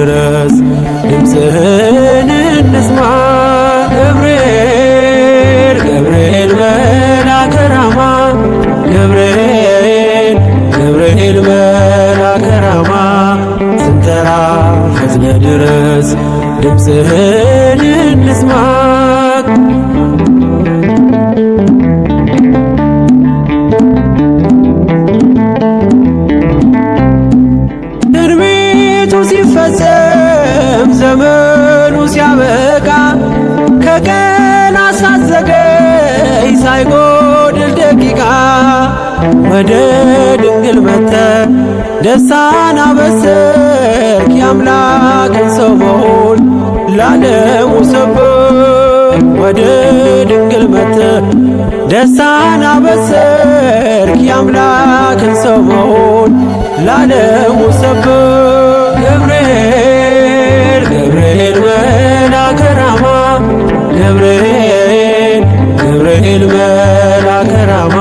ድረስ ድምፅህን እንስማ። ገብርኤል ገብርኤል መልአከ ራማ ገብርኤል ገብርኤል መልአከ ራማ ስንጠራ ፈጥነ ድረስ ድምፅህን እንስማ። ትንቢቱ ሲፈጸም ዘመኑ ሲያበቃ ከቀናት ሳትዘገይ ሳይጎድል ደቂቃ ወደ ድንግል መጥተህ ደስታን አበሰርክ። የአምላክን ሰው መሆን ለዓለሙ ሰበክ። ወደ ድንግል መጥተህ ደስታን አበሰርክ። የአምላክን ሰው መሆን ለዓለሙ ሰበክ። ገብርኤል ገብርኤል መልአከ ራማ ገብርኤል ገብርኤል መልአከ ራማ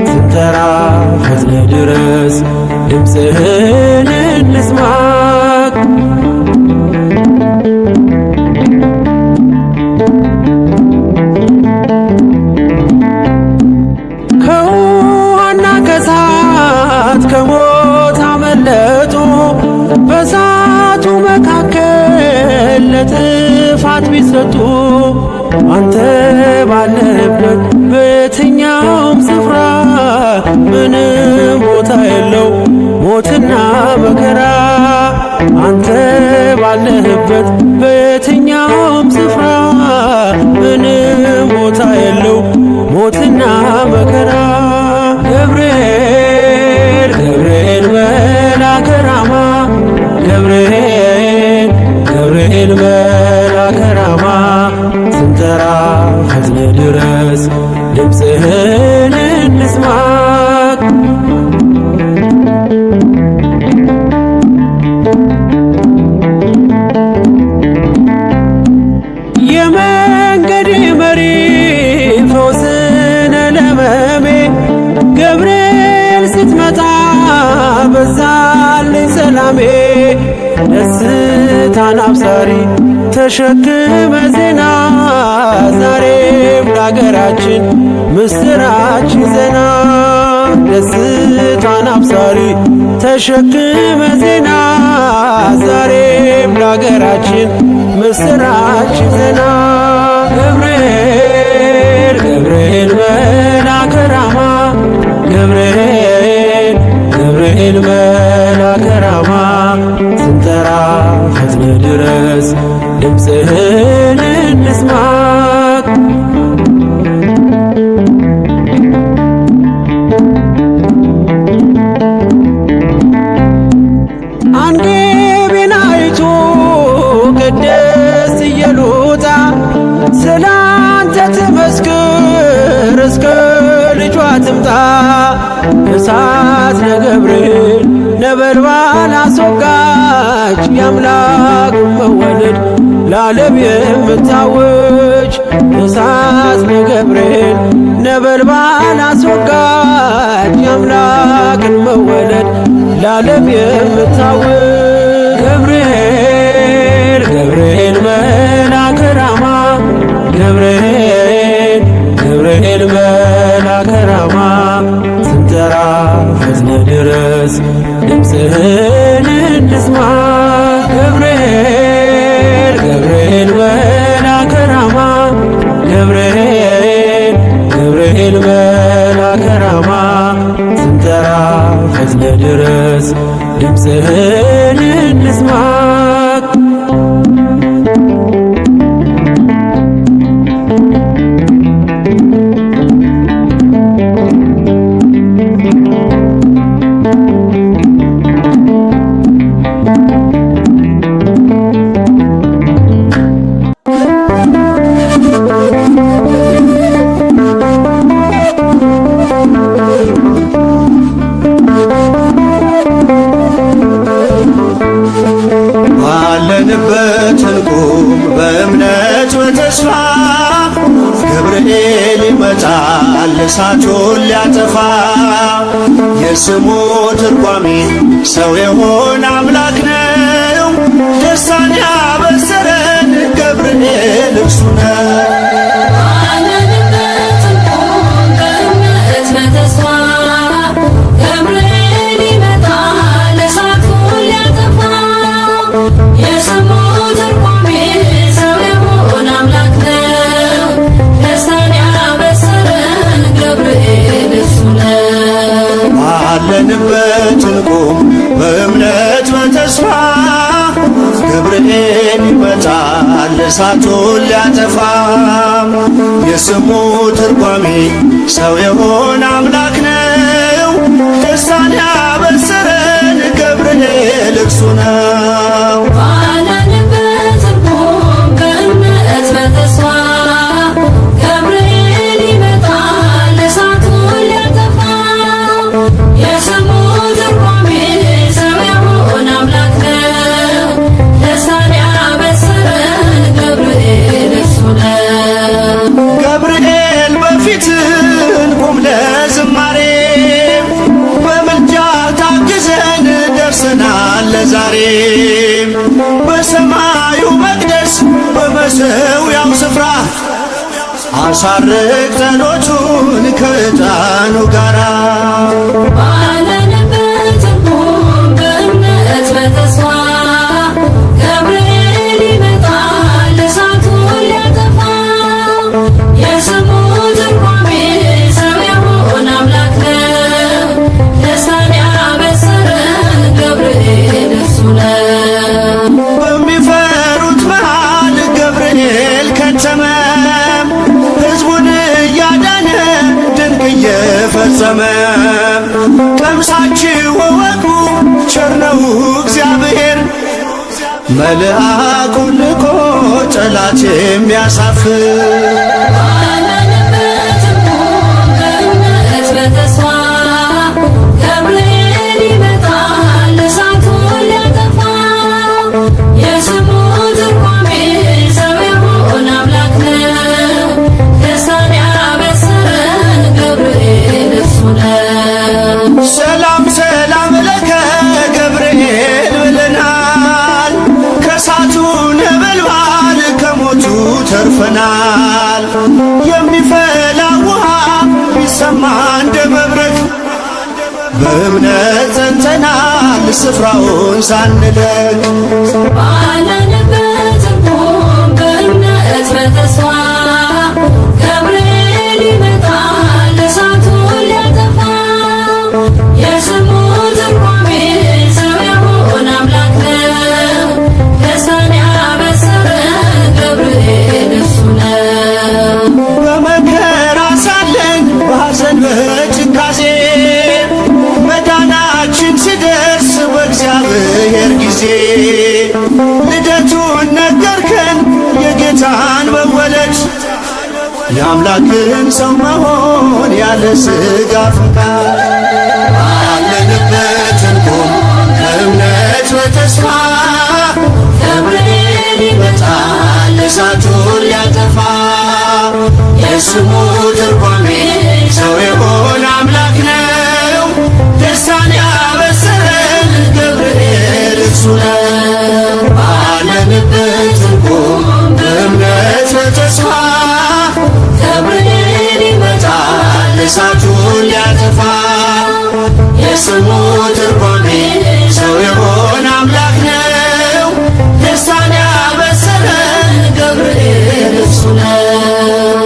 ስንጠራ ፈጥነ ድረስ ድምፅህን እንስማ። ከውሃና ከእሳት ከሞት አመለጡ በእሳቱ መካከል ለጥፋት ቢሰጡ አንተ ባለህበት በየትኛውም ስፍራ ምንም ቦታ የለው ሞትና መከራ። አንተ ባለህበት በየትኛውም ስፍራ ምንም ቦታ የለው ሞትና መከራ። ገብርኤል ገብርኤል መልአከ ራማ ገብርኤል ገብርኤል መልአከ ራማ ስንጠራ ፈጥነ ድረስ ድምፅህን እንስማ። የመንገዴ መሪ ፈውስነ ለሕመሜ ገብርኤል ስትመጣ በዛልኝ ሰላሜ። ደስታን አብሳሪ ተሸክመ ዜና ዛሬም ለአገራችን ምስራች ዜና። ደስታን አብሳሪ ተሸክመ ዜና ዛሬም ለአገራችን ምስራች ዜና። ገብርኤል ገብርኤል መልአከ ራማ ገብርኤል ገብርኤል መልአከ ራማ ስንጠራ ፈጥነ ድረስ ድምፅህን እንስማ። አንጌቤን አይቶ ቅድስት ኢየሉጣ ስላንተ ትመስክር እስከ ልጇ ትምጣ። እሳት ነገብርኤል ነበልባል አስወጋች የአምላክ መወለድ ለዓለም የምታወጅ። እሳት ነገብርኤል ነበልባል አስወጋች የአምላክን መወለድ ለዓለም የምታወጅ። ገብርኤል ገብርኤል መልአከ ራማ ገብርኤል ገብርኤል መልአከ ራማ ስንጠራ ፈጥነ ድረስ ድምፅህን እንስማ። ገብርኤል ገብርኤል መልአከ ራማ ገብርኤል ገብርኤል መልአከ ራማ ስንጠራ ፈጥነ ድረስ ድምፅህን እንስማ። ባለንበት እንቁም በእምነት በተስፋ ገብርኤል ይመጣል እሳቱን ሊያጠፋ። የስሙ ትርጓሜ ሰው የሆነ አምላክ ነው። ገብርኤል እርሱ ነው። ባለንበት እንቁም በእምነት በተስፋ ገብርኤል ይመጣል እሳቱን ሊያጠፋ። የስሙ ትርጓሜ ሰው የሆነ አምላክ ነው። ደስታን ያበሰረን ገብርኤል እርሱ ነው። ገብርኤል በፊት እንቁም ለዝማሬ በምልጃ ታግዘን ደርሰናል ለዛሬ። በሰማዩ መቅደስ በመሠዊያው ስፍራ አሳርግ ጸሎቱን ከዕጣኑ ጋራ። በሚፈሩት መሃል ገብርኤል ከተመ፣ ሕዝቡን እያዳነ ድንቅ እየፈጸመ። ቀምሳችሁ እወቁ ቸር ነው እግዚአብሔር፣ መልአኩን ልኮ ጠላት የሚያሳፍር። ሰላም ሰላም ለከ ገብርኤል ብለናል፣ ከእሳቱ ነበልባል ከሞቱ ተርፈናል። የሚፈላ ውሃ ቢሰማ እንደ መብረቅ በእምነት ጸንተናል ስፍራውን ሳንለቅ። ባለንበት እንቁም በእምነት በተስፋ ገብርኤል ይመጣል እሳቱን ሊያጠፋ። የስሙ ትርጓሜ ሰው የሆነ አምላክ ነው። ደስታን ያበሰረን ገብርኤል እርሱ ነው። በመከራ ሳለን በሐዘን በጭንቃሴ መዳናችን ሲደርስ በእግዚአብሔር ጊዜ ልደቱን ነገርከን የጌታን መወለድ፣ የአምላክን ሰው መሆን ያለ ሥጋ ፈቃድ። ባለንበት እንቁም በእምነት በተስፋ ገብርኤል ይመጣል እሳቱን ሊያጠፋ። የስሙ ትርጓሜ ሰው የሆነ አምላክ ነው። ደስታን ያበሰረን ገብርኤል እርሱ ነው። ባለንበት እንቁም በእምነት በተስፋ ገብርኤል ይመጣል እሳቱን ሊያጠፋ። የስሙ ትርጓሜ ሰው የሆነ አምላክ ነው። ደስታን ያበሰረን ገብርኤል እርሱ ነው።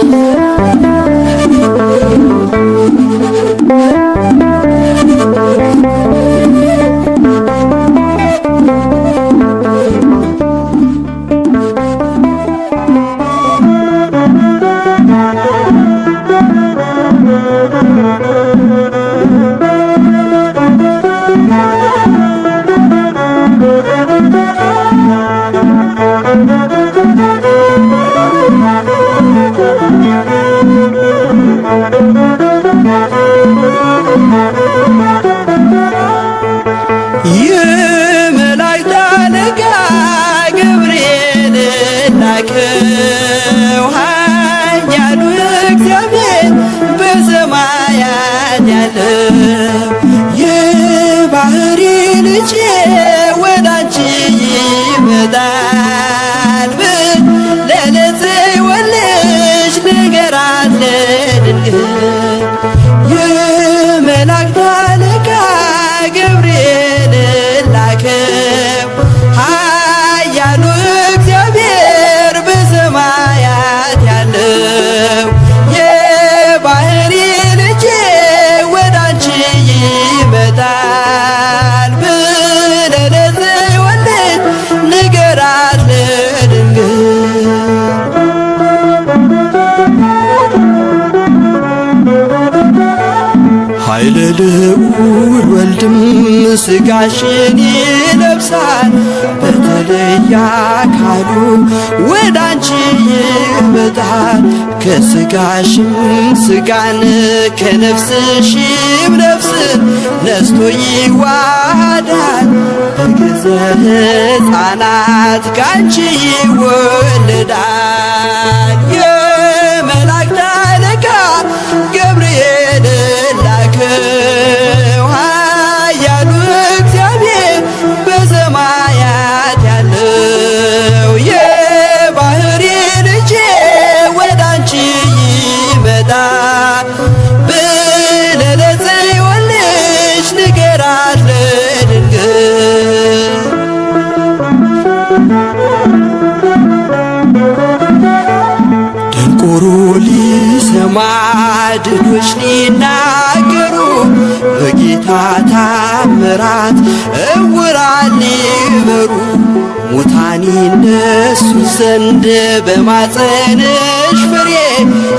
የመላእክት አለቃ ገብርኤል ላከው ኃያሉ እግዚአብሔር በሰማያት ያለው የባሕሪ ልጄ ወዳንቺ ይመጣል የልዑል ወልድም ሥጋሽን ይለብሳል፣ በተለየ አካሉ ወደ አንቺ ይመጣል። ከሥጋሽም ሥጋን ከነፍስሽም ነፍስን ነስቶ ይዋሃዳል። በግዘ ሕፃናት ካንቺ ይወለዳል። የመላእክት አለቃ ገብርኤል ላከው ኃያሉ እግዚአብሔር በሰማያት ያለው የባሕሪ ልጄ ወደ አንቺ ይመጣል ብለህ ለጽዮን ልጅ ንገራት ለድንግል። ደንቆሮ ሊሰማ ድሆች ሊናገሩ በጌታ ታምራት ዕውራን ሊበሩ ሙታን ይነሱ ዘንድ በማፀንሽ ፍሬ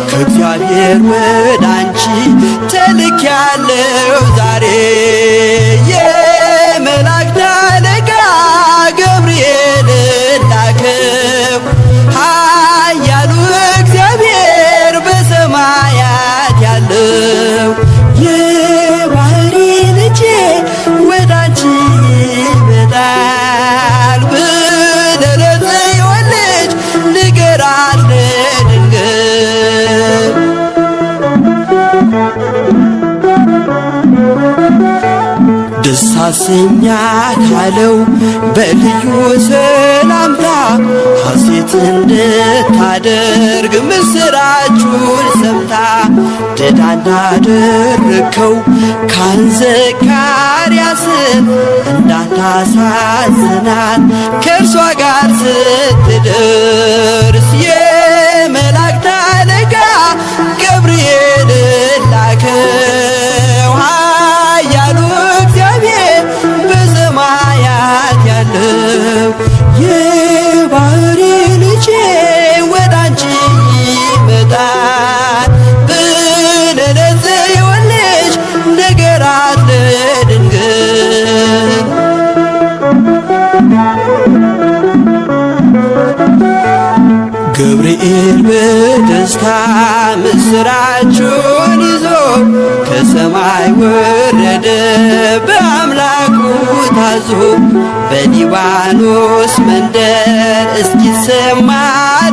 ከእግዚአብሔር ወደ አንቺ ተልኬያለሁ ዛሬ። የመላእክት አለቃ ገብርኤል ላከው ኃያሉ እግዚአብሔር በሰማያት ያለው የባሕሪ ልጄ ወደ አንቺ ይመጣል ብለህ ለጽዮን ልጅ ንገራት ለድንግል። ደስ አሰኛት አለው በልዩ ሰላምታ ሐሴት እንድታደርግ ምስራቹን ሰምታ። ድዳ እንዳደረግከው ካህን ዘካርያስን እንዳታሳዝናት ከእርሷ ጋር ስትደርስ የመላእክት አለቃ ገብርኤል ላከው ኃያሉ እግዚአብሔር በሰማያት ያለው የባሕሪ ልጄ ወደ አንቺ ይመጣል ብለህ ለጽዮን ልጅ ንገራት ለድንግል። ገብርኤል በደስታ ምስራቹን ይዞ ከሰማይ ወረደ በአምላኩ ታዞ። በሊባኖስ መንደር እስኪሰማ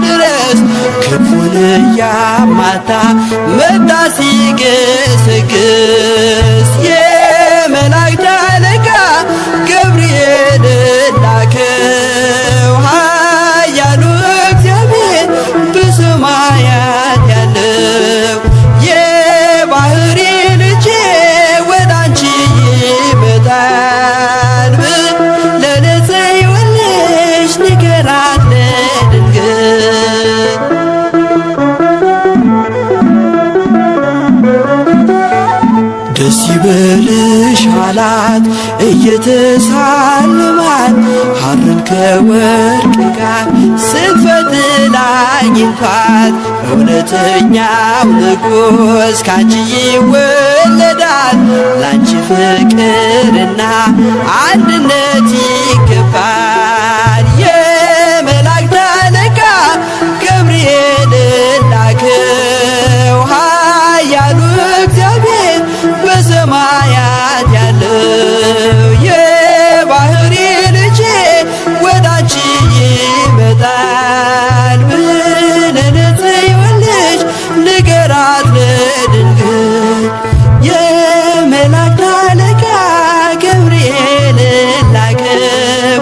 ድረስ ክንፉን እያማታ መጣ ሲገሰግስ። የመላእክት አለቃ ገብርኤል ላከው ኃያሉ እግዚአብሔር በሰማያት ያለው የባሕሪ ልጄ ወደ አንቺ ይመጣል ብለህ ለጽዮን ልጅ ንገራት ለድንግል። ደስ ይበልሽ አላት እየተሳለማት ሐርን ከወርቅ ጋር ስትፈትል አግኝቷት። እውነተኛው ንጉሥ ካንቺ ይወለዳል ላንቺ ፍቅርና አንድነት ይገባል። የመላእክት አለቃ ገብርኤል ላከው ኃያሉ እግዚአብሔር በሰማያት ያለው የባሕሪ ልጄ ወደ አንቺ ይመጣል ብለህ ለጽዮን ልጅ ንገራት ለድንግል። የመላእክት አለቃ ገብርኤል ላከው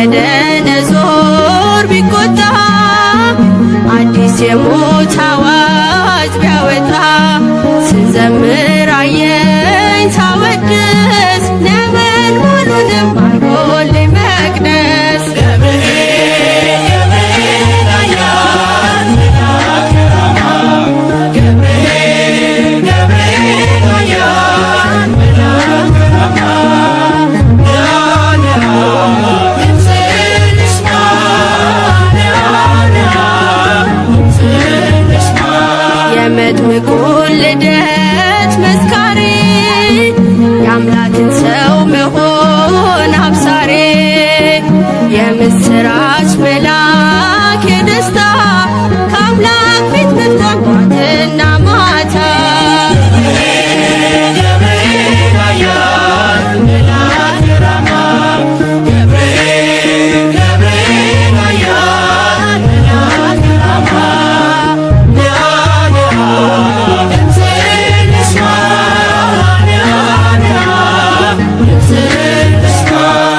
ናቡከደነጾር ቢቆጣ አዲስ የሞት አዋጅ ቢያወጣ ስዘምር አየኝ ሳወድስ ነበልባሉንም አርጎልኝ መቅደስ የመጥምቁን ልደት መስካሪ የአምላክን ሰው መሆን አብሳሪ የምስራች መልአክ የደስታ ከአምላክ ፊት መጥቷል ጧትና ማታ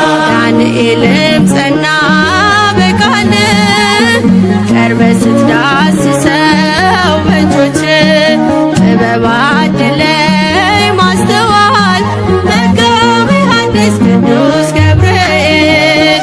ዳንኤልም ጸና በቃል ቀርበ ስትዳስሰው በእጆች ጥበብ አድለኝ ማስተዋል መጋቤ ሐዲስ ቅዱስ ገብርኤል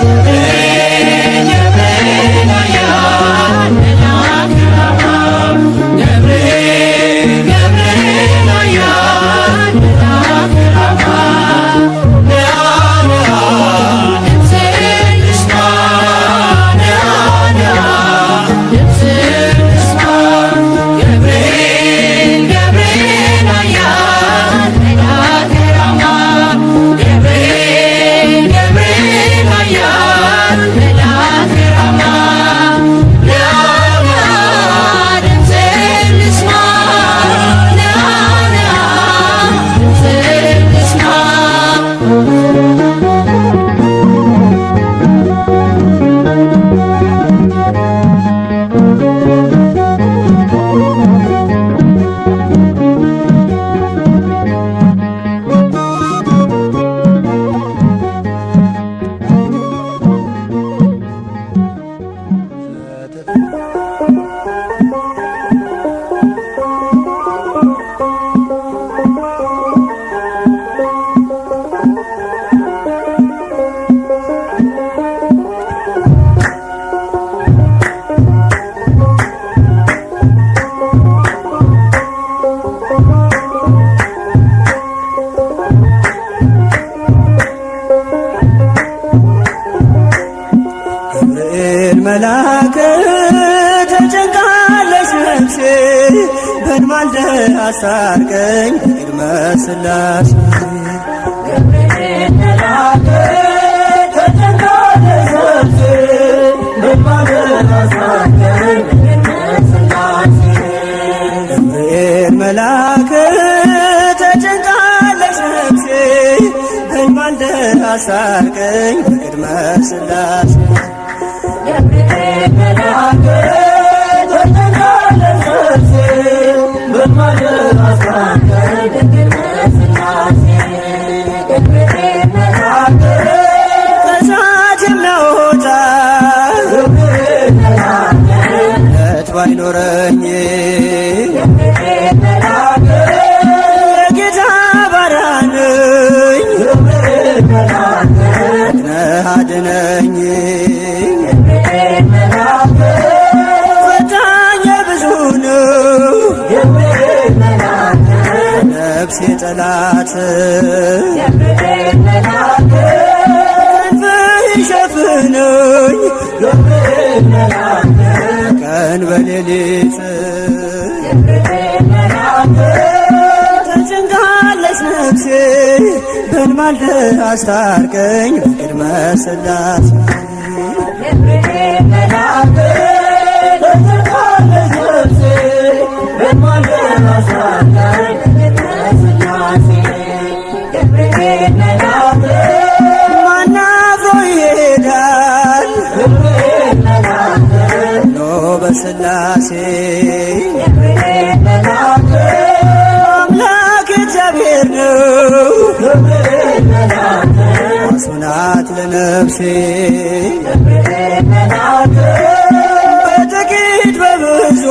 መልአክ ተጨንቃለች ነፍሴ በድማልደ አስታርቀኝ ቅድመ ሥላሴ ገብርኤል መልአክ ተጨንቃለች ነፍሴ በድማልደ አስታርቀኝ ቅድመ ሥላሴ ገብርኤል መልአክ ተጨንቃለች ነፍሴ በድማልደ አስታርቀኝ ቅድመ ሥላሴ ገብርኤል መልአክ ተጨንቃለች ነፍሴ በድማልደ አስታርቀኝ ቅድመ ሥላሴ ገብርኤል መልአክ ከእሳት የሚያወጣ ገብርኤል መልአክ እምነት ባይኖረኝ ገብርኤል መልአክ የጌታ ባሪያ ነኝ ገብርኤል መልአክ ነህ አድነኝ ፈታኝ ብዙ ነው ገብርኤል መልአክ ነፍሴ ጠላት ገብርኤል መልአክ ክንፍህ ይሸፍነኝ ገብርኤል መልአክ ቀን በሌሊት ገብርኤል መልአክ ተጨንቃለች ነፍሴ በድማልደ አስታርቀኝ በቅድመ ሥላሴ ገብርኤል መልአክ ተጨንቃለች ነፍሴ በድማልደ አስታርቀኝ በቅድመ ሥላሴ ገብርኤል መልአክ ማን አብሮ ይሄዳል ገብርኤል መልአክ ኖ በሥላሴ ገብርኤል መልአክ አምላክ እግዚአብሔር ነው ገብርኤል መልአክ ዋስ ናት ለነፍሴ በጥቂት በብዙ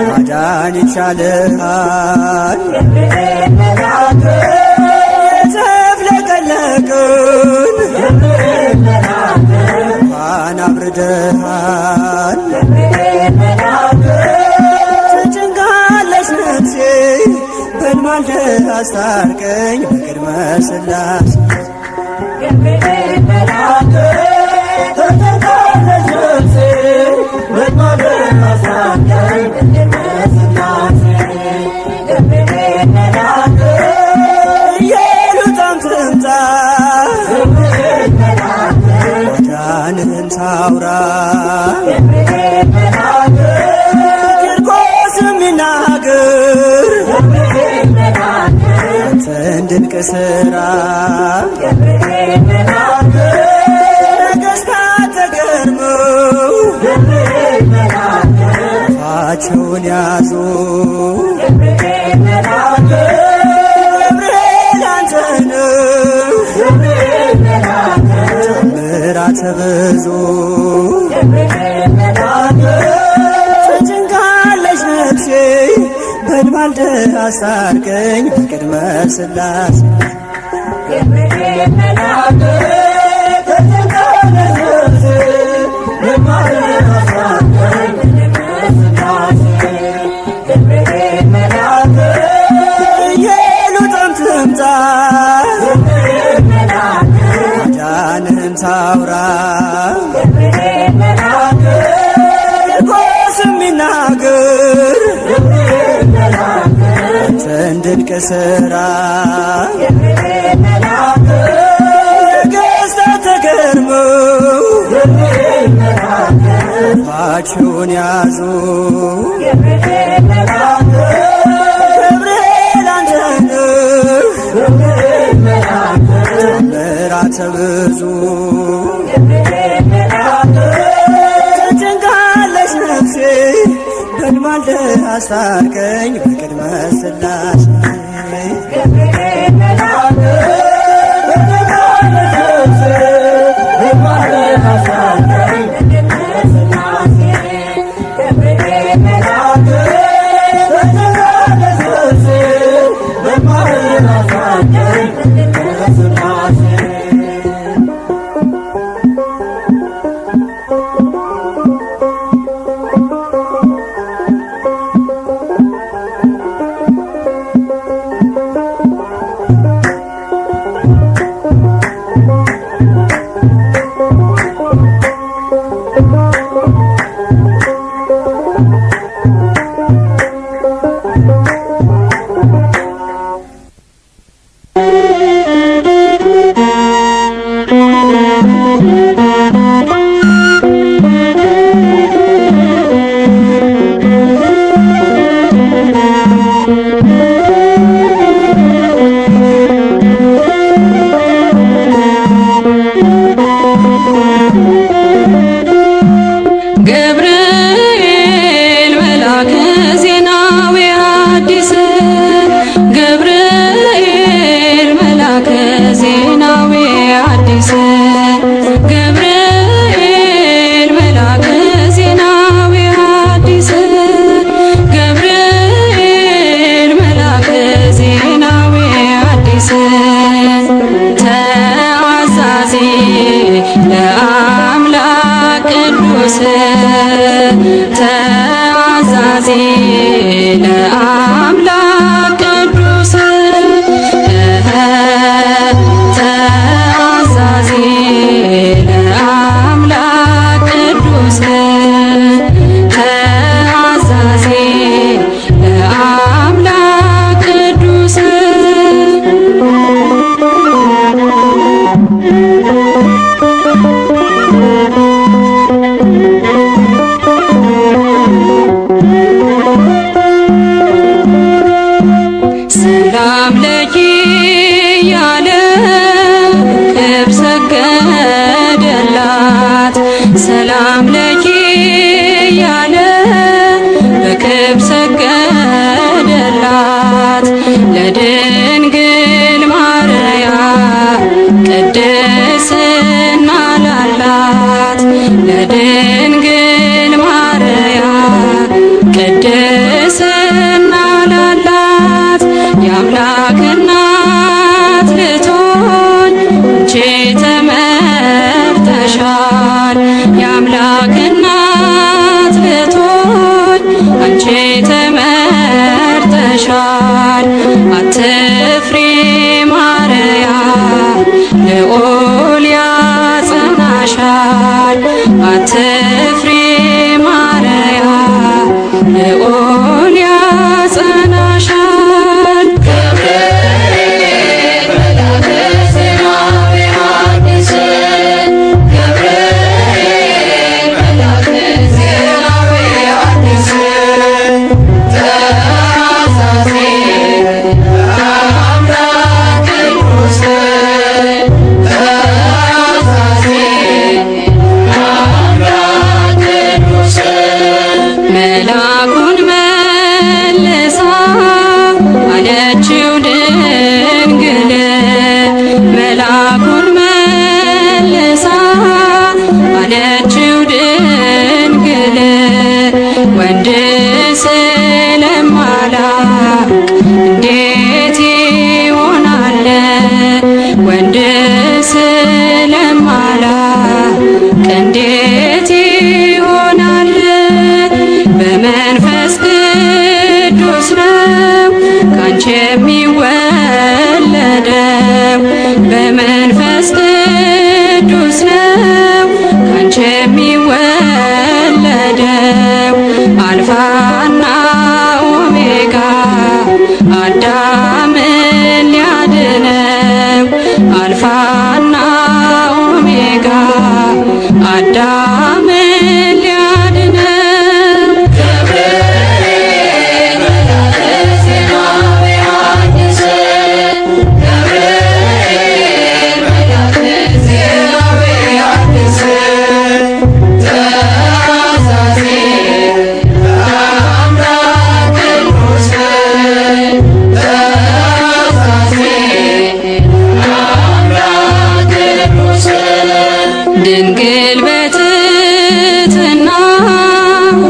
ማዳን ይቻልሃል የተፍለቀለቅን እንኳን አብርደሃል ተጨንቃለች ነፍሴ በልማል አስታርቀኝ በቅድመ ሥላሴ ኢየሉጣም ትምጣ ማዳንህን ታውራ ቂርቆስም ይናገር አንተን ድንቅ ሥራ ነገሥታት ተገርመው አፋቸውን ያዙ ገብርኤል አንተ ነህ ተአምራት ብዙ ተጨንቃለች ነፍሴ በልማል አስታርቀኝ በቅድመ ሥላሴ ኢየሉጣም ትምጣ ማዳንህን ታውራ ቂርቆስም ይናገር አንተን ድንቅ ሥራ ነገሥታት ተገርመው አፋቸውን ያዙ ገብርኤል አንተ ነህ ተአምራት ብዙ ተጨንቃለች ነፍሴ በልማል አስታርቀኝ በቅድመ ሥላሴ ገብርኤል መልአከ ዜናዊ ሐዲስ ገብርኤል መልአከ ዜናዊ ሐዲስ ገብርኤል መልአከ ዜናዊ ሐዲስ ገብርኤል መልአከ ዜናዊ ሐዲስ ተአዛዚ ለአምላክ ቅዱስ ተአዛዚ ለአምላክ ቅዱስ ተአዛዚ ለአምላክ ቅዱስ ተአዛዚ ለአምላክ ቅዱስ ሰላም ለኪ ያለ ክብር ሰገደላት ሰላም ለኪ ያለ በክብር ሰገደላት ለድንግል ማርያም ቅድስና ላላት ለድንግል ማርያም ቅድስና ላላት የአምላክ እናት ልትሆን አንቺ ተመርጠሻል። የአምላክ እናት ልትሆን አንቺ ተመርጠሻል። አትፍሪ ማርያም ልዑል ያጸናሻል። አትፍሪ ማርያም ልዑል ያጸናሻል። ገብርኤል መልአከ ዜናዊ ዮሐንስ ገብርኤል መልአከ ዜናዊ ዮሐንስ ተአሳሲ አምላክ ቅዱስ ተአሳሲ አምላክ ቅዱስ መልአኩን መልሳ አለችው ድንግል መልአኩን መልሳ አለችው ድንግል ወንድ ስለማላውቅ እንዴት ይሆናል ወንድ ስለማላውቅ እንዴት ይሆናል በመንፈስ ቅዱስ ነው ካንቺ የሚወለደው በመንፈስ ቅዱስ ነው ካንቺ የሚወለደው አልፋና ኦሜጋ አዳምን ሊያድነው አልፋና ኦሜጋ አዳምን ሊያድነው ገብርኤል መልአከ ዜናዊ ዮሐንስ ገብርኤል መልአከ ዜናዊ ዮሐንስ ተአሳሲ አምላክ ቅዱስ ተአሳሲ አምላክ ቅዱስ ድንግል በትሕትና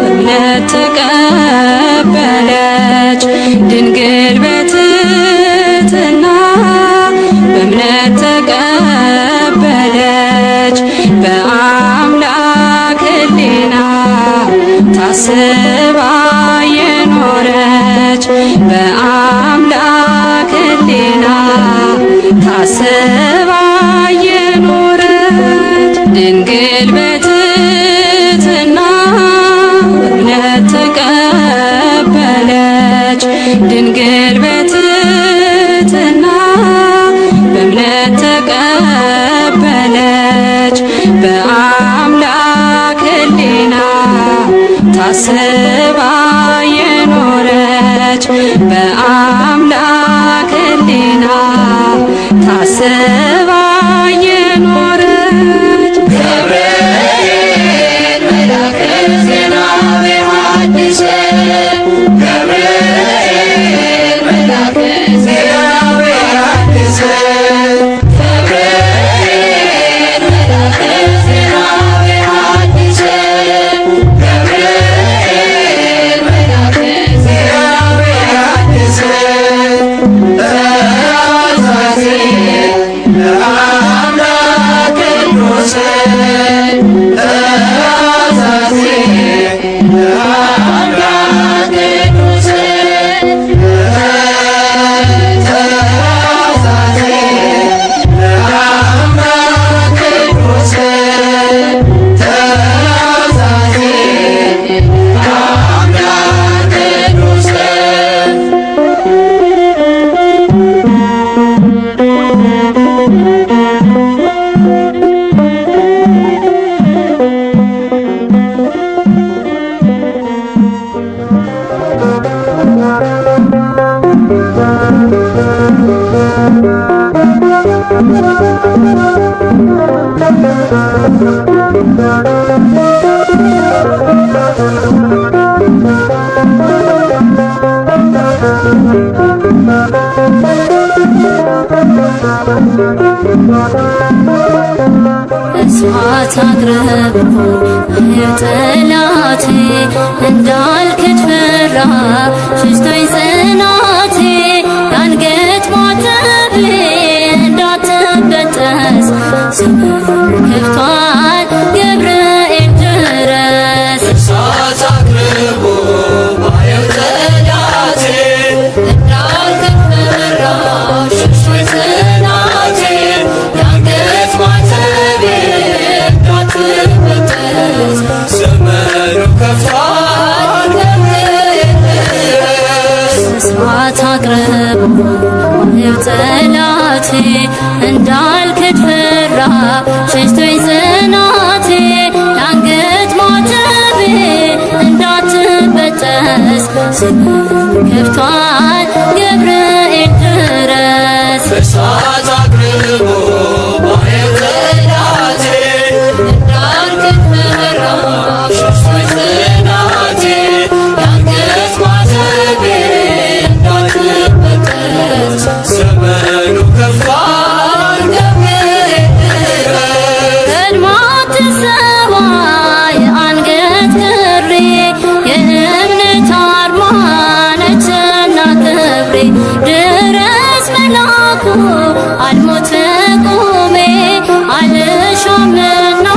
እምነት ተቀበለች ድንግል በትሕትና በእምነት ተቀበለች በአምላክ ሕሊና ታስባ የኖረች በአምላክ ሕሊና ታስባ የኖረች ድንግል በትሕትና እምነት ተቀበለች ድንግል በትሕትና በእምነት ተቀበለች በአምላክ ሕሊና ታስባ የኖረች በአምላክ ሕሊና ታስባ የኖረች ገብርኤል መልአከ ዜናዊ ዮሐንስ ገብርኤል መልአከ ዜናዊ ዮሐንስ ገብርኤል መልአከ ዜናዊ ዮሐንስ ገብርኤል መልአከ ዜናዊ ዮሐንስ ተአሳሲ አምላክ ቅዱስ ተአሳሲ አምላክ ቅዱስ ተአሳሲ አምላክ ቅዱስ ተአሳሲ አምላክ ቅዱስ Thank you. እሳት አቅርቦ ጠላቴ እንዳልክድ ፈራ ሽሽቶኝ ጽናቴ የአንገት ማተቤ እንዳትበጠስ ዘመን ከፍቷል ገብርኤል ድረስ እሳት አቅርቦ ባየው ጠላቴ እንዳልክድ ፈራ ሽሽቶኝ ጽናቴ የአንገት ማተቤ እንዳትበጠስ ዘመኑ ከፍቷል ገብርኤል ድረስ እሳት አቅርቦ ጠላቴ እንዳልክድ ፈራ ሸሽቶኝ ጽናቴ የአንገት ማተቤ እንዳትበጠስ ዘመን ከፍቷል ገብርኤል ድረስ እሳት አቅርቦ ባየው ጠላቴ እንዳልክድ ፈራ ሽሽቶኝ ጽናቴ የአንገት ማተቤ እንዳትበጠስ ዘመኑ ከፍቷል ገብርኤል ድረስ ቀድማት ሰባ የአንገት ክሬ የእምነት አርማ ነችና ክብሬ ድረስ መላኩ አልሞት ቁሜ አልሻምና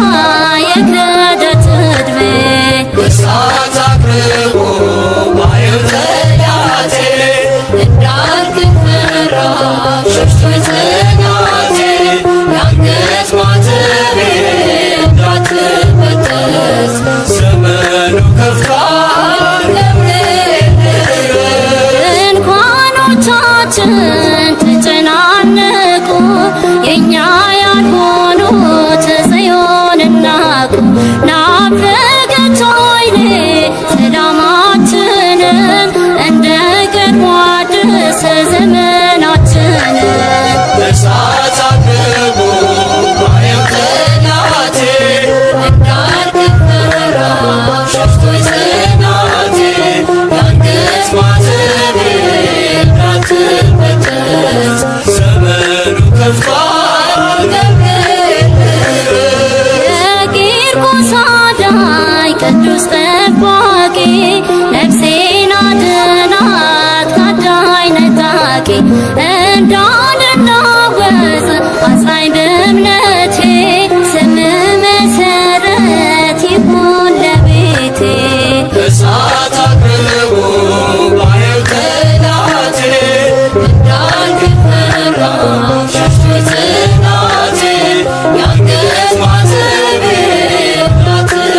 የክህደት ዕድሜ እሳት አቅርቦ ባየው ጠላቴ እንዳልክድ ፈራ ሽሽቶኝ ጽናቴ የአንገት ማተቤ እንዳትበጠስ ዘመኑ ከፍቷል ገብርኤል ድረስ ድንኳኖቻችን ተጨናነቁ የእኛ ያልሆኑት ጽዮንን ናቁ ናፈቀች ዓይኔ ሰላማችንን እንደ ቀድሞ አድስ ዘመናችንን እሳት አቅርቦ ባየው ጠላቴ እንዳልክድ ፈራ ሽሽቶኝ ጽናቴ የአንገት ማተቤ እንዳትበጠስ ዘመኑ ከፍቷል ገብርኤል ድረስ የቂርቆስ አዳኝ ቅዱስ ጠባቂ ነፍሴን አድናት ካዳኝ ነጣቂ እንዳልናወጽ አጽናኝ በእምነቴ ስም መሰረት ይሁን ለቤቴ እሳት አቅርቦ ባየው ጠላቴ እንዳልክድ ፈራ ሽሽቶኝ ጽናቴ የአንገት ማተቤ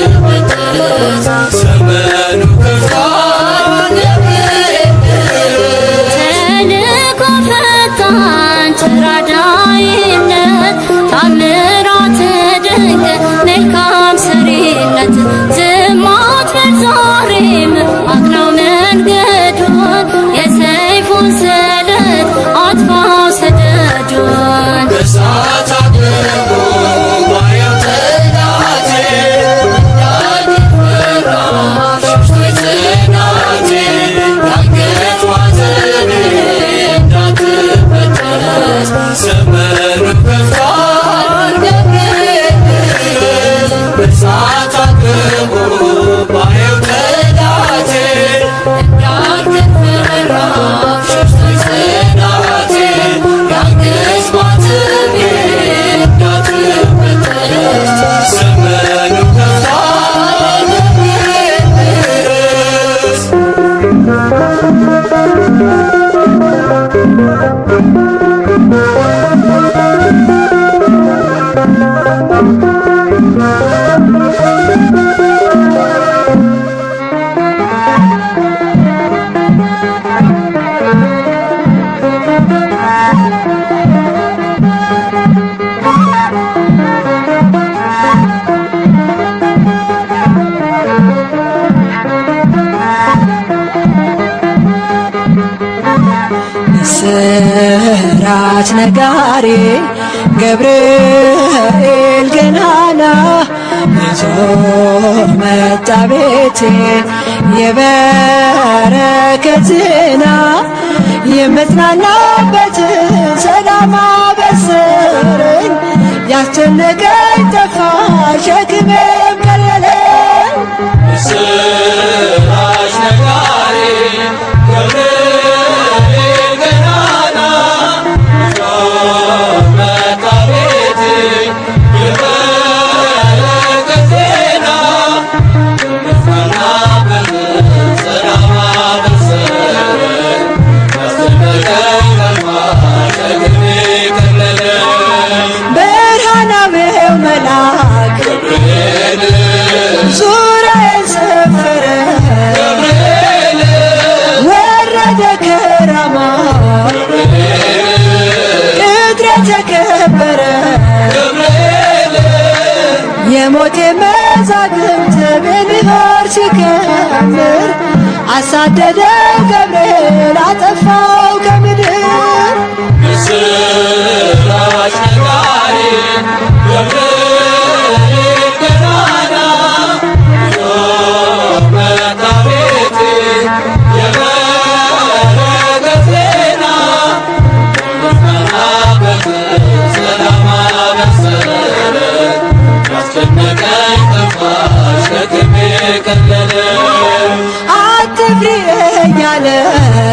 እንዳትበጠስ ዘመኑ ከፍቷል ገብርኤል ድረስ ተልእኮ ፈጣን ተራዳኢነት ታምራት ድንቅ መልካም ሰሪነት ዝም አትበል ዛሬም አቅናው መንገዱን የሰይፉን ስለት አጥፋው ሰደዱን እሳት አቅርቦ ባየው ጠላቴ እንዳልክድ ፈራ ሽሽቶኝ ጽናቴ የአንገት ማተቤ እንዳትበጠስ ዘመኑ ከፍቷል ገብርኤል ድረስ እሳት አቅርቦ ባየው ጠላቴ እንዳልክድ ፈራ ሽሽቶኝ ጽናቴ የአንገት ማተቤ እንዳትበጠስ ዘመኑ ከፍቷል ገብርኤል ድረስ ምስራች ነጋሪ ገብርኤል ገናና ይዞ መጣ ቤቴ የበረከት ዜና የምጽናናበትን ሰላም አበሰረኝ። ያስጨነቀኝ ጠፋ ሸክሜም ቀለለኝ። ምስራች ነጋሪ ገብርኤል ገናና መጣ ቤቴ የበረከት ዜና የምጽናናበትን ሰላም አበሰረኝ። ያስጨነቀኝ ጠፋ ሸክሜ ቀለለኝ። ብርሃናዊው መልአክ ገብርኤል ዙሪያዬን ሰፈረ። ገብርኤል ወረደ ከራማ ቅጥሬ ተከበረ። ገብርኤል የሞቴ መዛግብት በንሃር ሲከምር አሳደደው ገብርኤል አጠፋው ከምድር። ምስራች ነጋሪ ገብርኤል ገናና ይዞ መጣ ቤቴ የበረከት ዜና የምጽናናበትን ሰላም አበሰረኝ። ያስጨነቀኝ ጠፋ ሸክሜ ቀለለኝ። አትፍሪ እያለ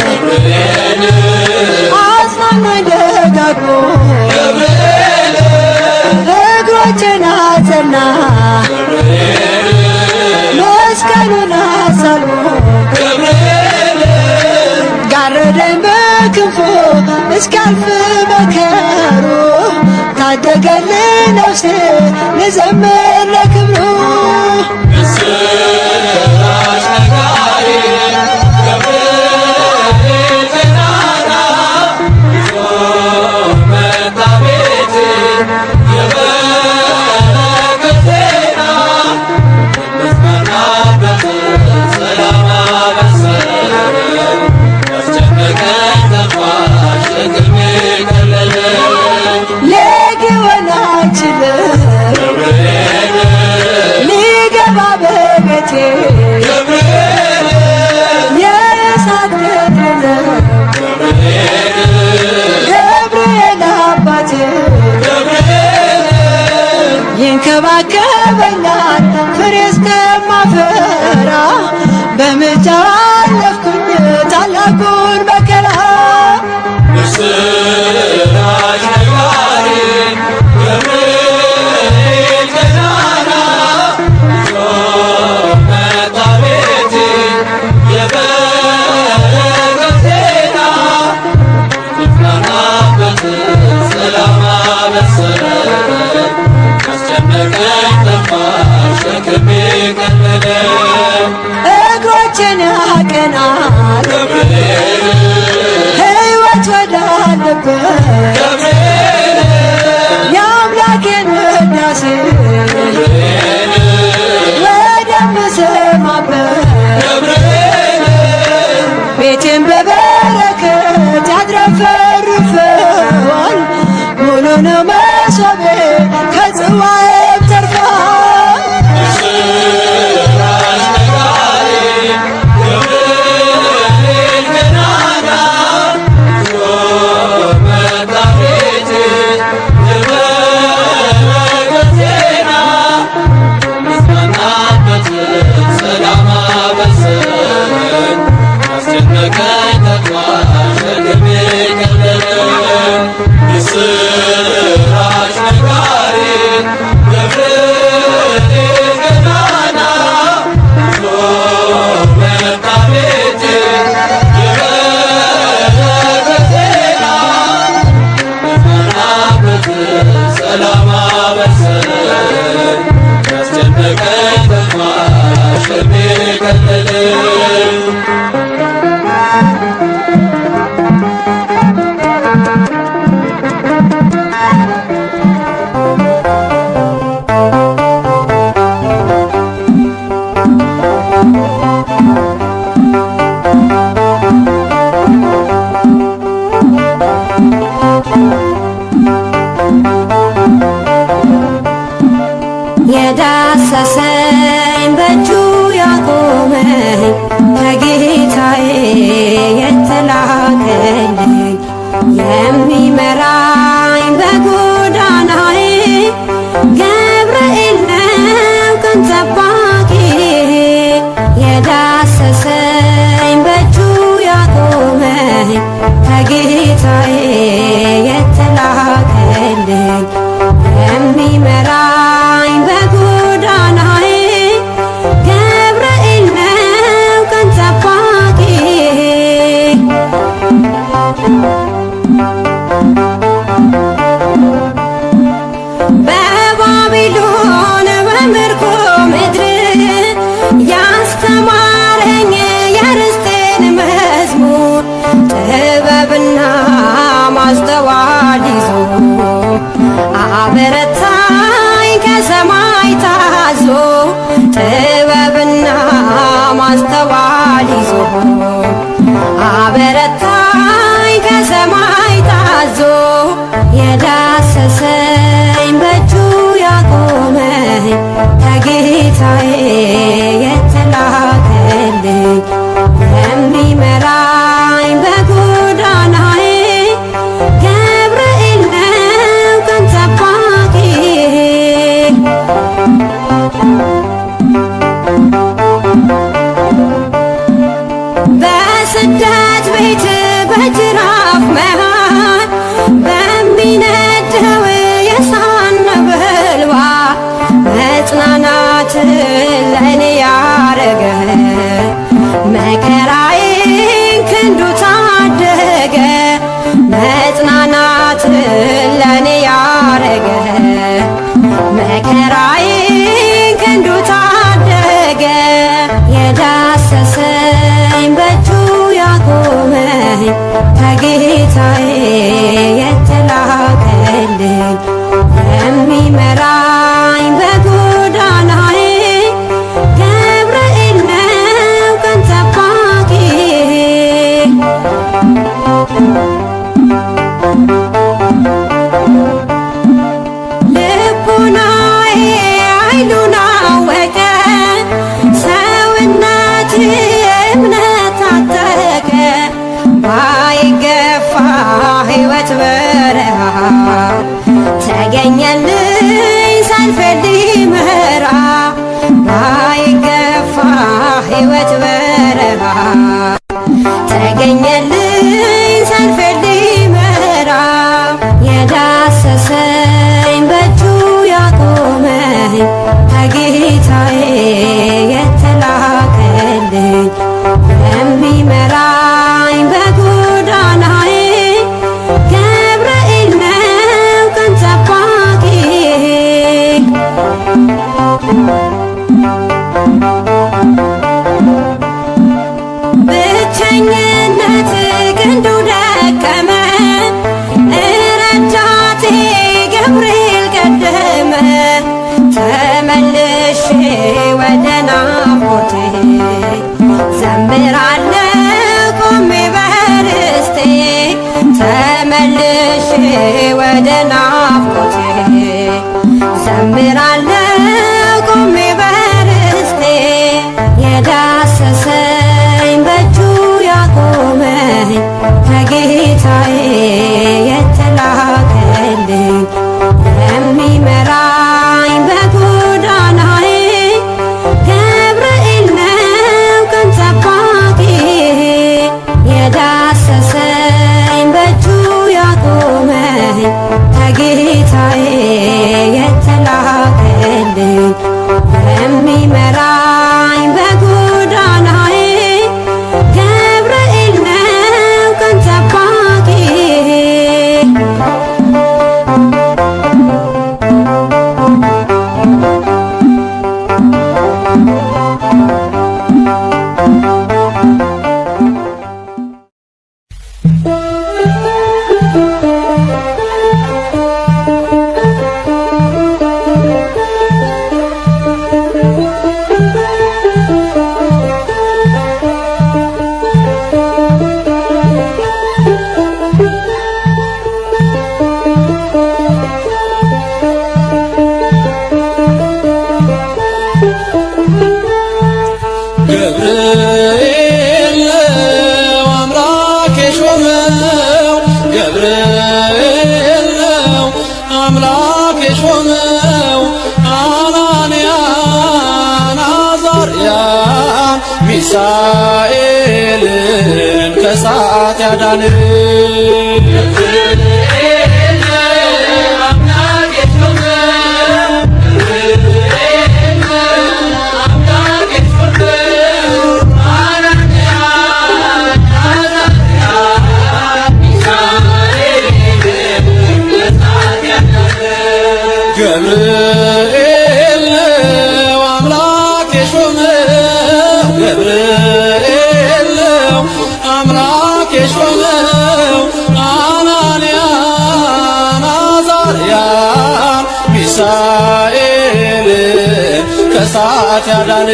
ገብርኤል አጽናናኝ ደጋግሞ ገብርኤል እግሮቼን አጸና ገብርኤል መስቀሉን አሳልሞ ገብርኤል ጋረደኝ በክንፉ እስኪያልፍ መከሩ። ታደገልኝ ነፍሴ ልዘምር ለክብሩ። ምስራች ነጋሪ ገብርኤል ገናና ይዞ መጣ ቤቴ የበረከት ዜና የምጽናናበትን ሰላም አበሰረኝ። ያስጨነቀኝ ጠፋ ሸክሜ ቀለለኝ። ሊሆን አይችልም ገብርኤል ሊገባ በቤቴ ገብርኤል የእሳት ገድል ገብርኤል ገብርኤል አባቴ ገብርኤል ይንከባከበኛል ፍሬ እስከማፈራ። በምልጃው አለፍኩኝ ታላቁን መከራ። ምስራች ነጋሪ ገብርኤል ገናና ይዞ መጣ ቤቴ የበረከት ዜና የምጽናናበትን ሰላም አበሰረኝ። ያስጨነቀኝ ጠፋ ሸክሜ ቀለለኝ። እግሮቼን ያቀናል ገብርኤል ሕይወት ወዳለበት ገብርኤል የአምላኬን ውዳሴ ገብርኤል ወደምሰማበት ገብርኤል ቤቴን በበረከት ያትረፈርፈዋል። ሙሉ ነው መሶቤ ከጽዋዬም ተርፏል። ምስራች ነጋሪ ገብርኤል ገናና ይዞ መጣ ቤቴ የበረከት ዜና የምጽናናበትን ሰላም አበሰረኝ። ያስጨነቀኝ ጠፋ ሸክሜ ቀለለኝ። ምስራች ነጋሪ ገብርኤል ገናና ይዞ መጣ ቤቴ የበረከት ዜና የምጽናናበትን ሰላም አበሰረኝ። ያስጨነቀኝ ጠፋ ሸክሜ ቀለለኝ። የዳሰሰኝ በእጁ ያቆመኝ ከጌታዬ የተላከልኝ የሚመራኝ በጎዳናዬ ገብርኤል ነው ቀን ጠባቂ የዳሰሰኝ በእጁ ያቆመኝ ከጌታዬ የተላከልኝ የሚመራኝ በጎዳናዬ ገብርኤል ነው ቀን ጠባቂ በባቢሎን በምርኮ ምድር ያስተማረኝ የርስቴን መዝሙር ጥበብና ማስተዋል ይዞ አበረታኝ ከሰማይ ታዞ ጥበብና ማስተዋል ይዞ አበረታኝ ከሰማይ ታዞ የዳሰሰኝ በእጁ ያቆመኝ ከጌታዬ የተላከልኝ የሚመራኝ በጎዳናዬ ገብርኤል ነው ቀን ጠባቂ በስደት ቤት በጅራፍ መሃል በሚነደው የእሳት ነበልባል መጽናናትን ለእኔ ያረገ መከራዬን ክንዱ ታደገ መጽናናትን ለእኔ ያረገ መከራዬን ክንዱ ታደገ የዳሰሰኝ በእጁ ያቆመኝ ከጌታዬ የተላከልኝ የሚመራኝ በጎዳናዬ ገብርኤል ነው ቀን ጠባቂ ልቡናዬ ኃይሉን አወቀ ሰውነቴ እምነት ታጠቀ ባይገፋ ሕይወት በረሃ ተገኘልኝ ሰልፌን ሊመራ ባይገፋ ሕይወት በረሃ ተገኘልኝ ሰልፌን ሊመራ የዳሰሰኝ በእጁ ያቆመኝ ከጌታዬ የተላከልኝ የሚመራኝ በጎዳናዬ ገብርኤል ነው ቀን ጠባቂ ብቸኝነት ክንዱ ደከመ ረዳቴ ገብርኤል ቀደመ ተመልሼ ወደ ናፍቆቴ ዘምራለሁ ቆሜ በርስቴ ተመልሼ ወደ ናፍቆቴ ዘምራለሁ ቆሜ በርስቴ የዳሰሰኝ በእጁ ያቆመኝ ከጌታዬ የተላከልኝ የሚመራኝ በጎዳናዬ ገብርኤል ነው ቀን ጠባቂ የዳሰሰኝ በእጁ ያቆመኝ ከጌታዬ የተላከልኝ የሚመራኝ በጎዳናዬ ገብርኤል ነው ቀን ጠባቂ ገብርኤል ሚሳኤልን ከእሳት ያዳን ገብርኤል ነው አምላክ የሾመው ገብርኤል ነው አምላክ የሾመው አናንያን አዛርያን ሚሳኤልን ከእሳት ያዳን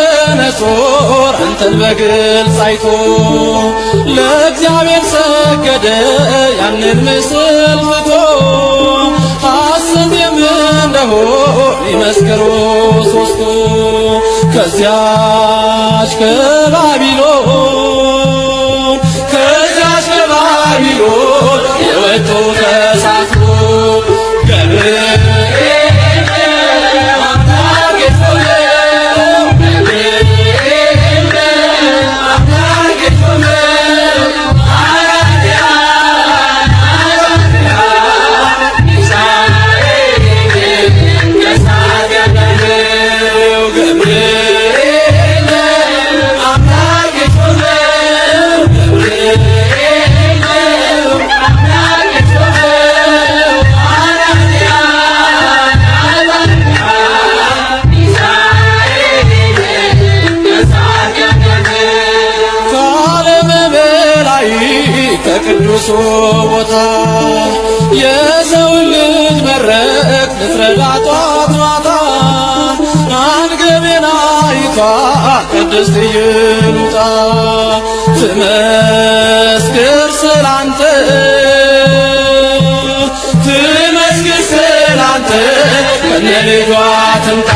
ናቡከደነፆር አንተን በግልጽ አይቶ ለእግዚአብሔር ሰገደ ያንን ምስል ፍቶ ሐሰት እንደሆን ይመስክሩ ሦስቱ ከዚያች ከባቢሎን የወጡ ተሳቱ ከቅዱሱ ቦታ የሰውን ልጅ መረቅ ልትረዳ ጧት ማታ አንገቤን አይቷ ቅድስት ይሉጣ ትመስክር ስላንተ ከነ ልጇ ትምጣ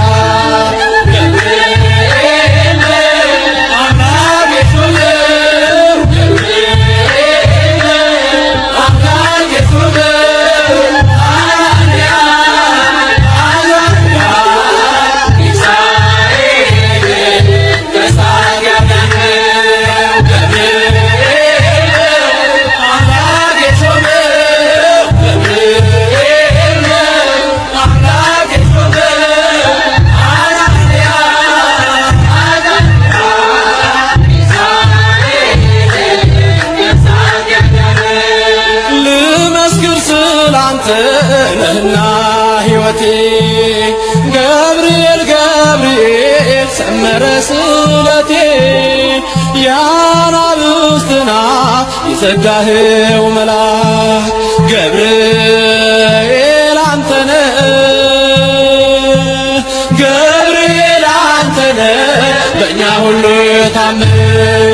ነህና ሕይወቴ ገብርኤል ገብርኤል ሰመረ ስለቴ የአናብስትን አፍ የዘጋኸው መልአክ ገብርኤል አንተነህ ገብርኤል አንተነህ በእኛ ሁሉ ታመን